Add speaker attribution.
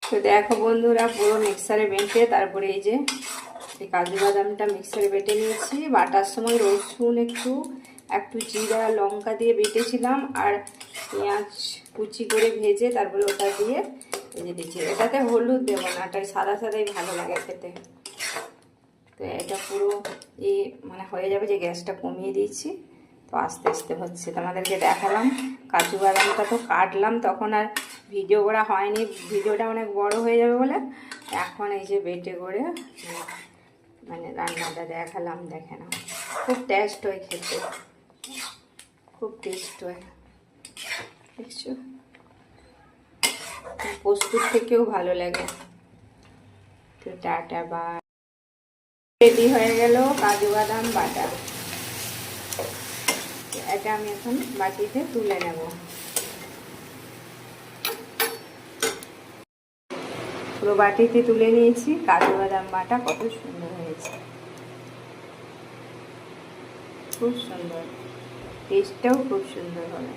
Speaker 1: তো দেখো বন্ধুরা, পুরো মিক্সারে বেটে তারপরে এই যে এই কাজু বাদামটা মিক্সারে বেটে নিয়েছি। বাটার সময় রসুন একটু একটু জিরা লঙ্কা দিয়ে বেটেছিলাম, আর পেঁয়াজ কুচি করে ভেজে তারপরে ওটা দিয়ে ভেজে দিচ্ছি। এটাতে হলুদ দেবো না, এটাই সাদা সাদাই ভালো লাগে খেতে। তো এটা পুরো মানে হয়ে যাবে, যে গ্যাসটা কমিয়ে দিয়েছি। তো আস্তে আস্তে হচ্ছে, তোমাদেরকে দেখালাম। কাজু বাদামটা তো কাটলাম, তখন আর ভিডিও করা হয়নি, ভিডিওটা অনেক বড় হয়ে যাবে বলে এখন এই যে বেটে করে মানে রান্নাটা দেখালাম। দেখে না, খুব টেস্ট হয় খেতে, খুব টেস্ট হয়, দেখছো? পোস্তুর থেকেও ভালো লাগে। তো টাটা বা রেডি হয়ে গেল কাজু বাদাম বাটা। এটা আমি এখন বাটিতে তুলে নেব। পুরো বাটিতে তুলে নিয়েছি। কাজু বাদাম বাটা কত সুন্দর হয়েছে, খুব সুন্দর, টেস্টটাও খুব সুন্দর হবে।